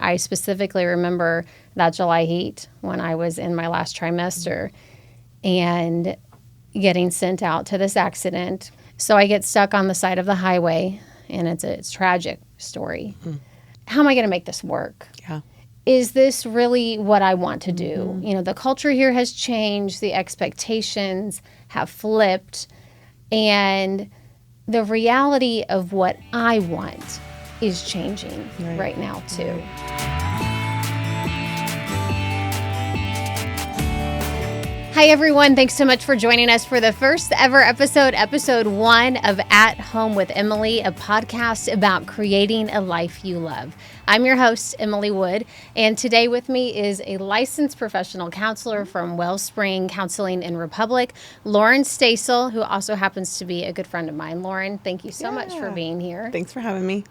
I specifically remember that July heat when I was in my last trimester and getting sent out to this accident. So I get stuck on the side of the highway, and it's a tragic story. How am I going to make this work? Yeah. Is this really what I want to do? You know, the culture here has changed, the expectations have flipped, and the reality of what I want is changing right now too. Hi everyone, thanks so much for joining us for the first ever episode 1 of At Home with Emily, a podcast about creating a life you love. I'm your host, Emily Wood, and today with me is a licensed professional counselor from Wellspring Counseling in Republic, Lauren Stasel, who also happens to be a good friend of mine. Lauren, thank you so much for being here. Thanks for having me.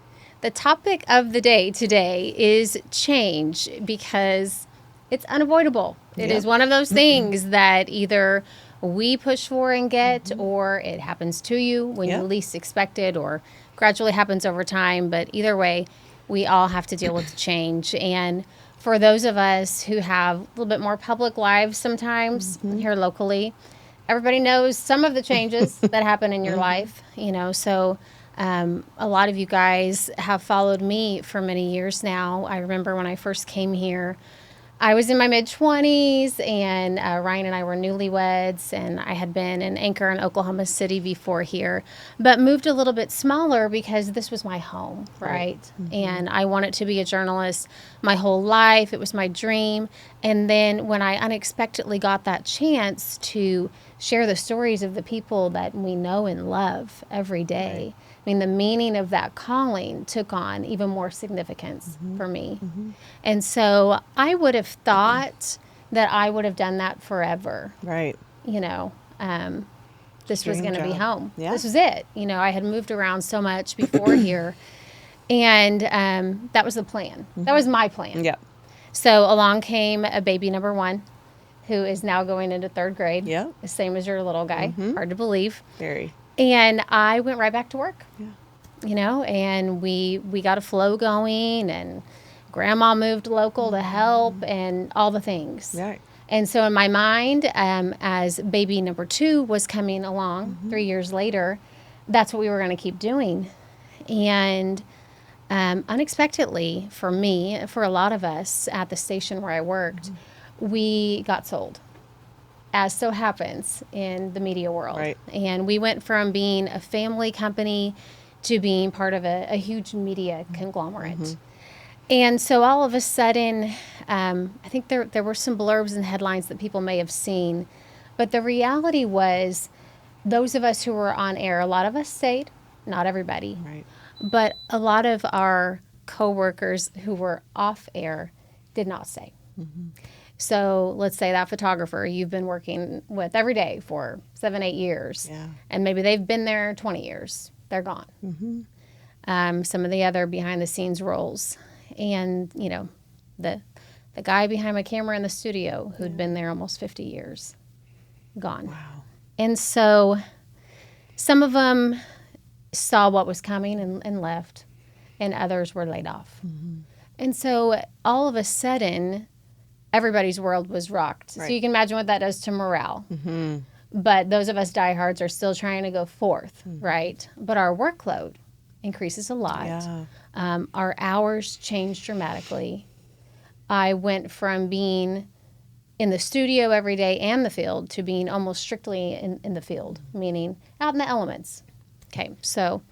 The topic of the day today is change, because it's unavoidable. It is one of those things that either we push for and get, or it happens to you when you least expect it, or gradually happens over time. But either way, we all have to deal with the change. And for those of us who have a little bit more public lives sometimes here locally, everybody knows some of the changes that happen in your life, you know. So a lot of you guys have followed me for many years now. I remember when I first came here, I was in my mid-20s, and Ryan and I were newlyweds, and I had been in Anchor in Oklahoma City before here, but moved a little bit smaller because this was my home, right? And I wanted to be a journalist my whole life. It was my dream. And then when I unexpectedly got that chance to share the stories of the people that we know and love every day, I mean, the meaning of that calling took on even more significance for me. And so I would have thought that I would have done that forever. Right. You know, this was going to be home. Yeah. This was it. You know, I had moved around so much before here. And that was the plan. That was my plan. Yeah. So along came a baby number 1, who is now going into 3rd grade. Yeah. The same as your little guy. Hard to believe. Very. And I went right back to work. Yeah. You know, and we got a flow going, and Grandma moved local to help, and all the things. Right. And so in my mind, as baby number 2 was coming along 3 years later, that's what we were going to keep doing. And unexpectedly for me, for a lot of us at the station where I worked, we got sold, as so happens in the media world. Right. And we went from being a family company to being part of a huge media conglomerate. And so all of a sudden, I think there were some blurbs and headlines that people may have seen, but the reality was those of us who were on air, a lot of us stayed, not everybody, but a lot of our coworkers who were off air did not stay. So let's say that photographer you've been working with every day for 7-8 years, and maybe they've been there 20 years. They're gone. Some of the other behind the scenes roles, and you know, the guy behind my camera in the studio who'd been there almost 50 years, gone. Wow. And so some of them saw what was coming and left, and others were laid off. And so all of a sudden, everybody's world was rocked. So you can imagine what that does to morale. But those of us diehards are still trying to go forth, right? But our workload increases a lot. Yeah. Our hours change dramatically. I went from being in the studio every day and the field to being almost strictly in the field, meaning out in the elements. Okay, so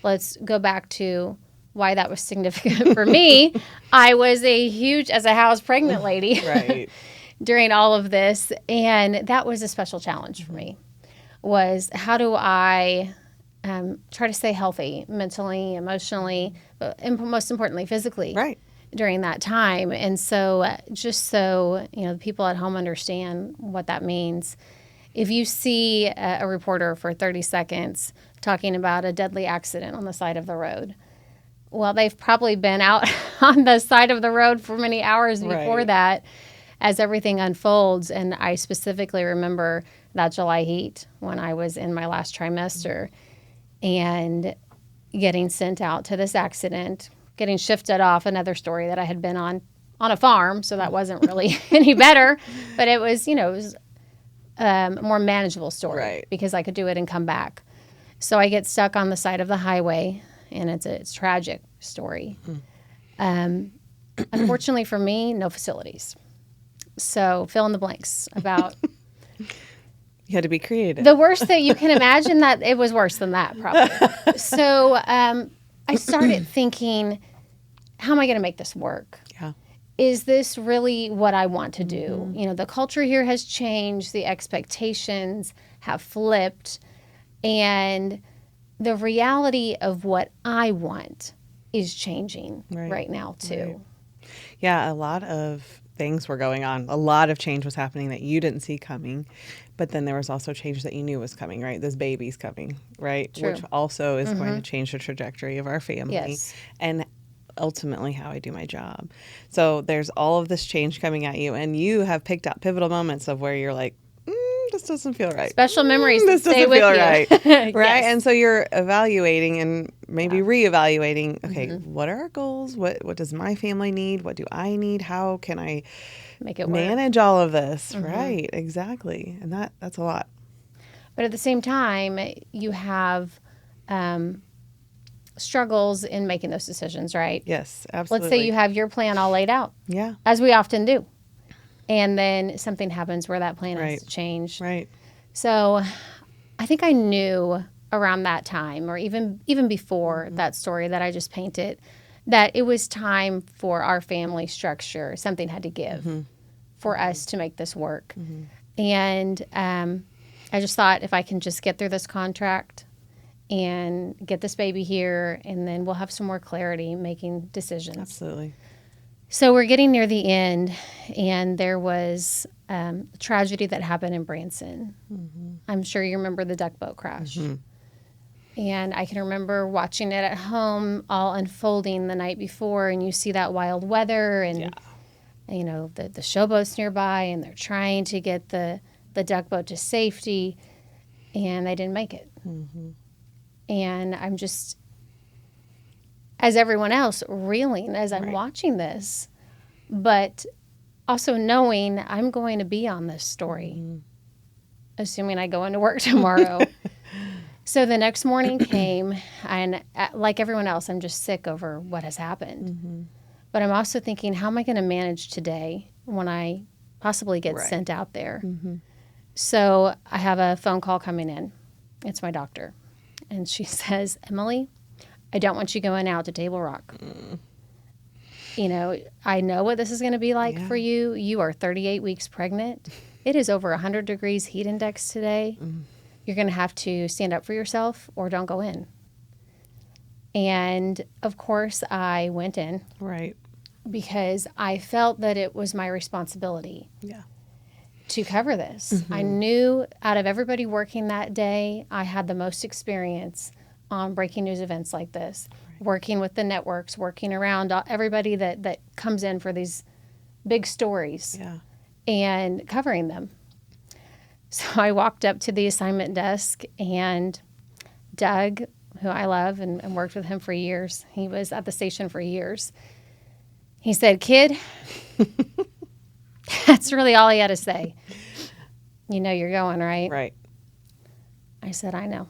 let's go back to why that was significant for me. I was as a house pregnant lady during all of this, and that was a special challenge for me, was how do I try to stay healthy mentally, emotionally, and most importantly, physically during that time. And so just so, you know, the people at home understand what that means, if you see a reporter for 30 seconds talking about a deadly accident on the side of the road, well, they've probably been out on the side of the road for many hours before that as everything unfolds. And I specifically remember that July heat when I was in my last trimester and getting sent out to this accident, getting shifted off another story that I had been on a farm, so that wasn't really any better. But it was, it was a more manageable story because I could do it and come back. So I get stuck on the side of the highway, and it's a tragic story. Unfortunately for me, no facilities. So fill in the blanks about... You had to be creative. The worst that you can imagine, that it was worse than that, probably. So I started thinking, how am I going to make this work? Yeah. Is this really what I want to do? The culture here has changed. The expectations have flipped. And the reality of what I want is changing right now, too. Right. Yeah, a lot of things were going on. A lot of change was happening that you didn't see coming. But then there was also change that you knew was coming, right? This baby's coming, right? True. Which also is going to change the trajectory of our family and ultimately how I do my job. So there's all of this change coming at you, and you have picked out pivotal moments of where you're like, this doesn't feel right. Special memories this that stay doesn't with feel you. right. Right? Yes. And so you're evaluating and maybe reevaluating, okay, what are our goals? What does my family need? What do I need? How can I make it manage all of this? Right, exactly. And that's a lot. But at the same time, you have struggles in making those decisions, right? Yes, absolutely. Let's say you have your plan all laid out. Yeah. As we often do. And then something happens where that plan has to change. Right. So I think I knew around that time, or even before that story that I just painted, that it was time for our family structure. Something had to give for us to make this work. And I just thought, if I can just get through this contract and get this baby here, and then we'll have some more clarity making decisions. Absolutely. So we're getting near the end, and there was a tragedy that happened in Branson. I'm sure you remember the duck boat crash. And I can remember watching it at home, all unfolding the night before, and you see that wild weather, and the showboats nearby, and they're trying to get the duck boat to safety, and they didn't make it. And I'm just, as everyone else, reeling as I'm watching this, but also knowing I'm going to be on this story, assuming I go into work tomorrow. So the next morning came, and like everyone else, I'm just sick over what has happened. But I'm also thinking, how am I going to manage today when I possibly get sent out there? So I have a phone call coming in. It's my doctor. And she says, Emily, I don't want you going out to Table Rock. I know what this is going to be like for you. You are 38 weeks pregnant. It is over 100 degrees heat index today. You're going to have to stand up for yourself or don't go in. And of course, I went in. Right. Because I felt that it was my responsibility to cover this. I knew out of everybody working that day, I had the most experience on breaking news events like this, working with the networks, working around everybody that comes in for these big stories and covering them. So I walked up to the assignment desk, and Doug, who I love and worked with him for years, he was at the station for years. He said, kid, that's really all he had to say. You know you're going, right? Right. I said, I know.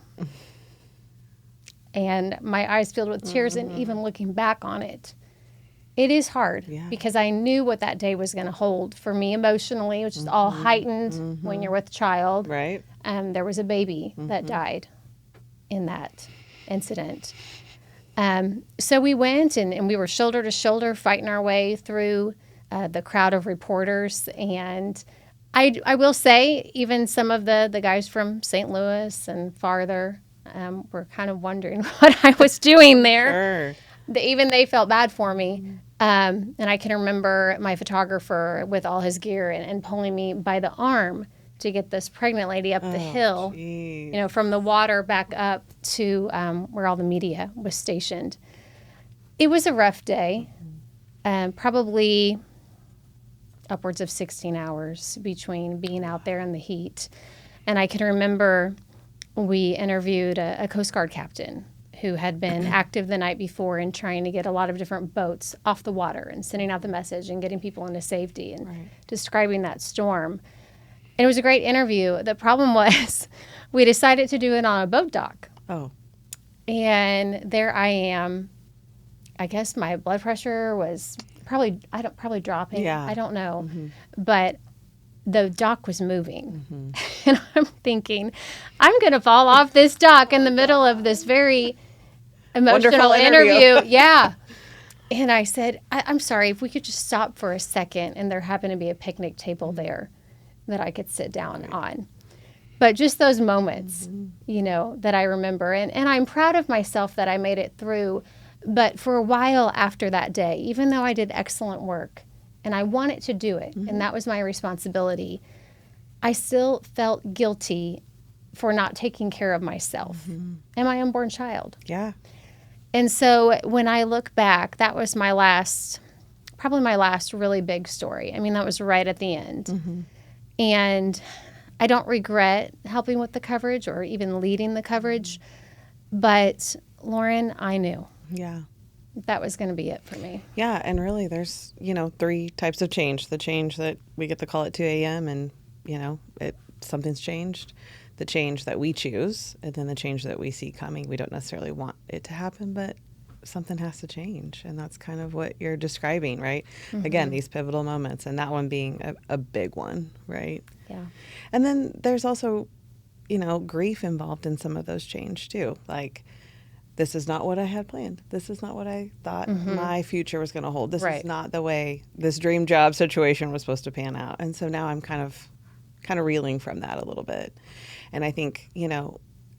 And my eyes filled with tears, and even looking back on it, it is hard because I knew what that day was going to hold for me emotionally, which is all heightened when you're with a child. Right. There was a baby that died in that incident. So we went and we were shoulder to shoulder fighting our way through the crowd of reporters. And I will say, even some of the guys from St. Louis and farther were kind of wondering what I was doing there. Sure. Even they felt bad for me. And I can remember my photographer with all his gear and pulling me by the arm to get this pregnant lady up the hill, from the water back up to where all the media was stationed. It was a rough day, probably upwards of 16 hours between being out there in the heat. And I can remember we interviewed a Coast Guard captain who had been active the night before in trying to get a lot of different boats off the water and sending out the message and getting people into safety and describing that storm. And it was a great interview. The problem was we decided to do it on a boat dock. Oh. And there I am. I guess my blood pressure was probably dropping. Yeah. I don't know. But the dock was moving. And I'm thinking, I'm going to fall off this dock in the middle of this very emotional interview. Yeah. And I said, I'm sorry, if we could just stop for a second. And there happened to be a picnic table there that I could sit down on. But just those moments, you know, that I remember. And I'm proud of myself that I made it through. But for a while after that day, even though I did excellent work and I wanted to do it, and that was my responsibility, I still felt guilty for not taking care of myself and my unborn child. Yeah. And so when I look back, that was probably my last really big story. I mean, that was right at the end. And I don't regret helping with the coverage or even leading the coverage. But Lauren, I knew. Yeah. That was going to be it for me. Yeah. And really, there's, 3 types of change. The change that we get to call at 2 a.m. and, something's changed. The change that we choose, and then the change that we see coming. We don't necessarily want it to happen, but something has to change. And that's kind of what you're describing, right? Again, these pivotal moments, and that one being a big one, right? Yeah. And then there's also, grief involved in some of those change too. Like, this is not what I had planned. This is not what I thought my future was going to hold. This is not the way this dream job situation was supposed to pan out. And so now I'm kind of reeling from that a little bit. And I think,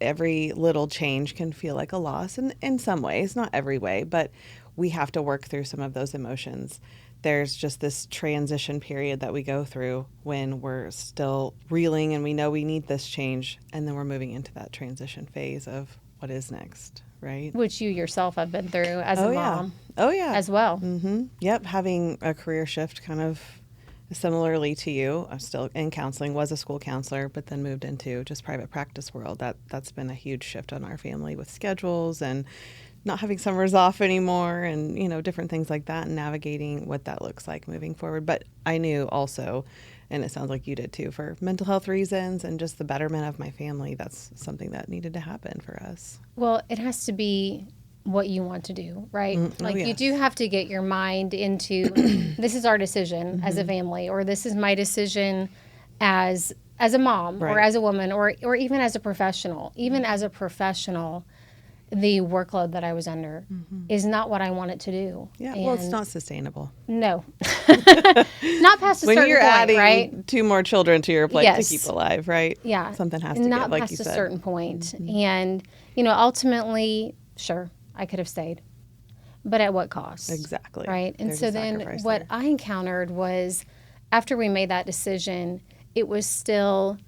every little change can feel like a loss in some ways, not every way, but we have to work through some of those emotions. There's just this transition period that we go through when we're still reeling and we know we need this change. And then we're moving into that transition phase of what is next, right? Which you yourself have been through as a mom. Oh, yeah. As well. Yep. Having a career shift kind of similarly to you. I'm still in counseling, was a school counselor, but then moved into just private practice world. That's been a huge shift on our family with schedules and not having summers off anymore and, different things like that and navigating what that looks like moving forward. But I knew also, and it sounds like you did too, for mental health reasons and just the betterment of my family, that's something that needed to happen for us. Well, it has to be what you want to do, right? You do have to get your mind into this is our decision as a family, or this is my decision as a mom or as a woman or even as a professional. Even as a professional, the workload that I was under is not what I wanted to do. Yeah, well, it's not sustainable. No. Not past a certain point, right? When you're adding 2 more children to your plate to keep alive, right? Yeah. Something has to give, like you said. Not past a certain point. And, ultimately, sure, I could have stayed. But at what cost? Exactly. Right? And so then what I encountered was after we made that decision, it was still,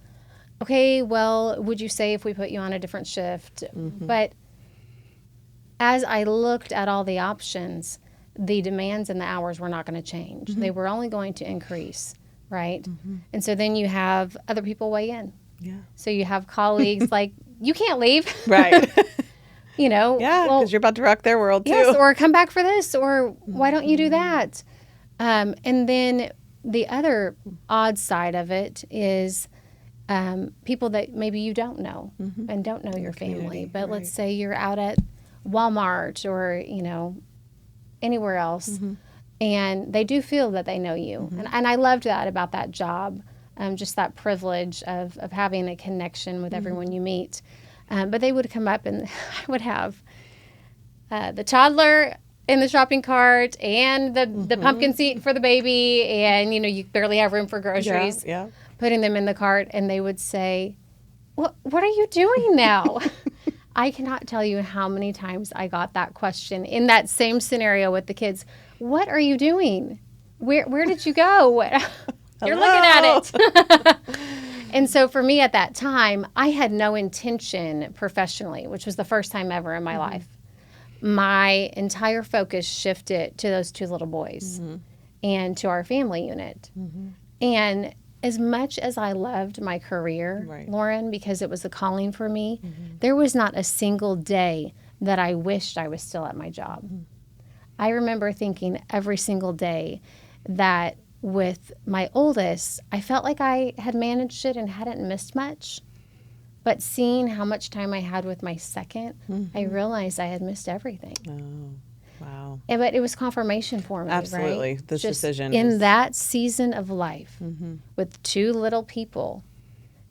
okay, well, would you say if we put you on a different shift? But as I looked at all the options, the demands and the hours were not going to change. They were only going to increase, right? And so then you have other people weigh in. Yeah. So you have colleagues like, you can't leave. Right. Yeah, because you're about to rock their world too. Yes, or come back for this, or why don't you do that? And then the other odd side of it is people that maybe you don't know and don't know your family. But let's say you're out at Walmart or, anywhere else, and they do feel that they know you. And I loved that about that job, just that privilege of having a connection with everyone you meet. But they would come up and I would have the toddler in the shopping cart and the pumpkin seat for the baby. And, you barely have room for groceries. Yeah. Putting them in the cart. And they would say, what are you doing now? I cannot tell you how many times I got that question in that same scenario with the kids. What are you doing? Where did you go? You're looking at it. And so for me at that time, I had no intention professionally, which was the first time ever in my life. My entire focus shifted to those 2 little boys and to our family unit. And as much as I loved my career, Lauren, because it was a calling for me, there was not a single day that I wished I was still at my job. I remember thinking every single day that with my oldest, I felt like I had managed it and hadn't missed much. But seeing how much time I had with my second, I realized I had missed everything. Oh, wow. But it was confirmation for me, Absolutely. right? This Just decision in is... that season of life with two little people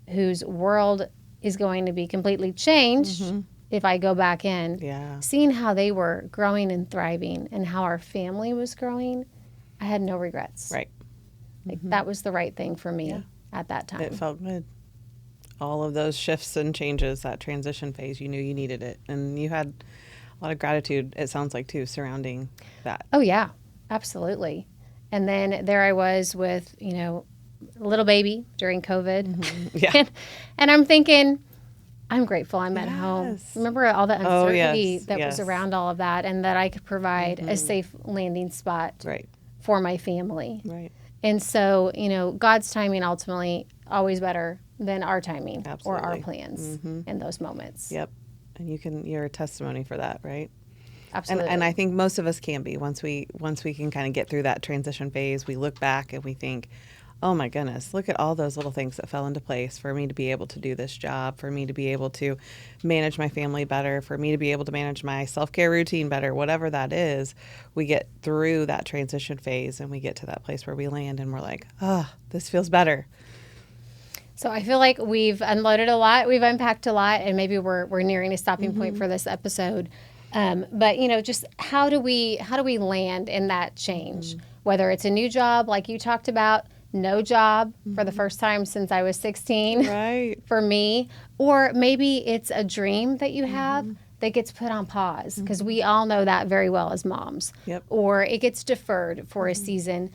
whose world is going to be completely changed if I go back in. Yeah. Seeing how they were growing and thriving and how our family was growing, I had no regrets. Right. Like that was the right thing for me Yeah. at that time. It felt good. All of those shifts and changes, that transition phase, you knew you needed it. And you had a lot of gratitude, it sounds like, too, surrounding that. Oh, yeah, absolutely. And then there I was with, a little baby during COVID. Yeah. and I'm thinking, I'm grateful I'm at home. Yes. Remember all the uncertainty yes, that was yes. around all of that, and that I could provide a safe landing spot Right. for my family. Right. And so, God's timing ultimately always better than our timing or our Absolutely. plans in those moments. Yep. And you're a testimony for that, right? Absolutely. And I think most of us can be once we can kind of get through that transition phase. We look back and we think, oh my goodness, look at all those little things that fell into place for me to be able to do this job, for me to be able to manage my family better, for me to be able to manage my self-care routine better, whatever that is. We get through that transition phase and we get to that place where we land and we're like, oh, this feels better. So I feel like we've unloaded a lot, we've unpacked a lot, and maybe we're nearing a stopping point for this episode. But just how do we land in that change? Whether it's a new job, like you talked about, no job for the first time since I was 16, Right. for me, or maybe it's a dream that you have that gets put on pause, because we all know that very well as moms. Yep. Or it gets deferred for a season.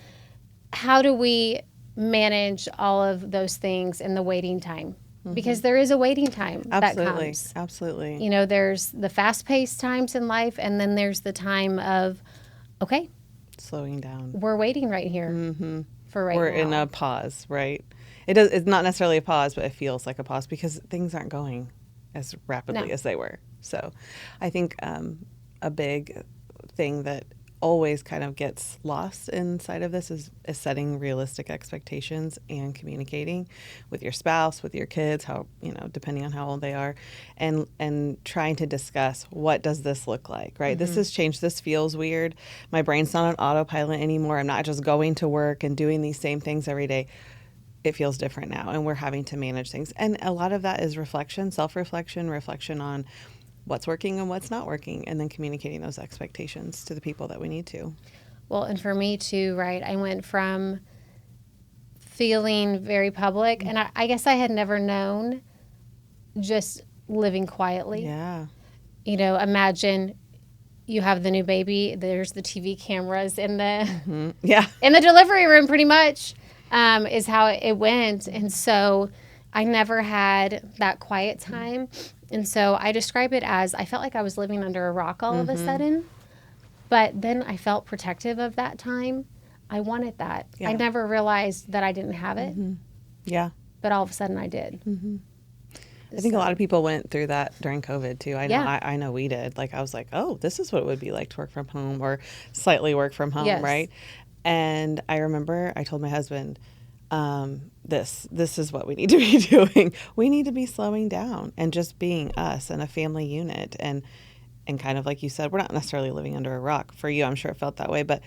How do we manage all of those things in the waiting time? Because there is a waiting time that comes. Absolutely. There's the fast-paced times in life, and then there's the time of, okay, Slowing down. we're waiting right here for right We're now. in a pause, right? It's not necessarily a pause, but it feels like a pause because things aren't going as rapidly No. as they were. So I think a big thing that always kind of gets lost inside of this is setting realistic expectations and communicating with your spouse, with your kids, how, depending on how old they are, and trying to discuss, what does this look like, right? This has changed. This feels weird. My brain's not on autopilot anymore. I'm not just going to work and doing these same things every day. It feels different now, and we're having to manage things. And a lot of that is reflection, self-reflection, reflection on what's working and what's not working, and then communicating those expectations to the people that we need to. Well, and for me too, right, I went from feeling very public, and I guess I had never known just living quietly. Yeah. Imagine you have the new baby, there's the TV cameras in the Yeah. in the delivery room, pretty much, is how it went. And so I never had that quiet time. And so I describe it as I felt like I was living under a rock all of a sudden, but then I felt protective of that time. I wanted that. Yeah. I never realized that I didn't have it, Yeah. but all of a sudden I did. I think a lot of people went through that during COVID too. I know, Yeah. I know we did. Like, I was like, oh, this is what it would be like to work from home, or slightly work from home, Yes. right? And I remember I told my husband, this is what we need to be doing. We need to be slowing down and just being us and a family unit. And kind of like you said, we're not necessarily living under a rock. For you, I'm sure it felt that way, but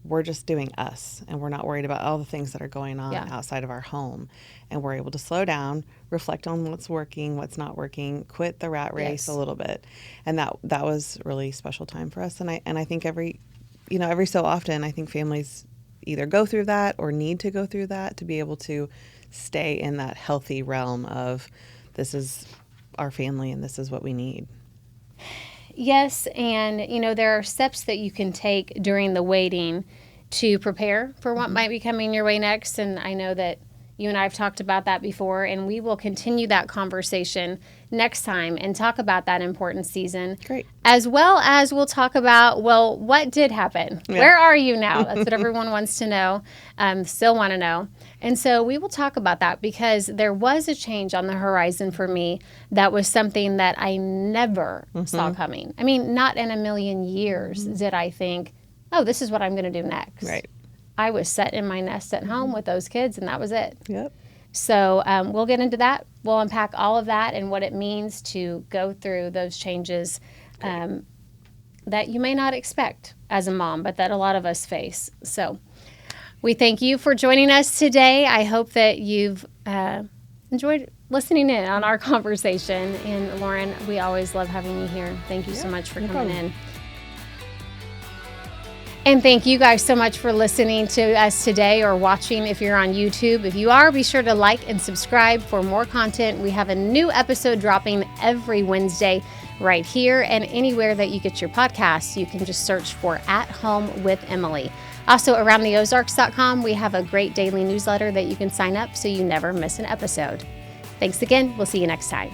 we're just doing us, and we're not worried about all the things that are going on outside of our home. And we're able to slow down, reflect on what's working, what's not working, quit the rat race a little bit. And that was really special time for us. And I think every so often, I think families either go through that or need to go through that to be able to stay in that healthy realm of, this is our family and this is what we need. Yes, and there are steps that you can take during the waiting to prepare for what might be coming your way next. And I know that You and I have talked about that before, and we will continue that conversation next time and talk about that important season. Great. As well as we'll talk about, well, what did happen? Yeah. Where are you now? That's what everyone wants to know, still want to know. And so we will talk about that because there was a change on the horizon for me that was something that I never saw coming. I mean, not in a million years did I think, oh, this is what I'm going to do next. Right. I was set in my nest at home with those kids, and that was it. Yep. So we'll get into that. We'll unpack all of that and what it means to go through those changes that you may not expect as a mom, but that a lot of us face. So we thank you for joining us today. I hope that you've enjoyed listening in on our conversation. And Lauren, we always love having you here. Thank you so much for coming in. And thank you guys so much for listening to us today or watching if you're on YouTube. If you are, be sure to like and subscribe for more content. We have a new episode dropping every Wednesday right here and anywhere that you get your podcasts. You can just search for At Home with Emily. Also, AroundTheOzarks.com, we have a great daily newsletter that you can sign up so you never miss an episode. Thanks again. We'll see you next time.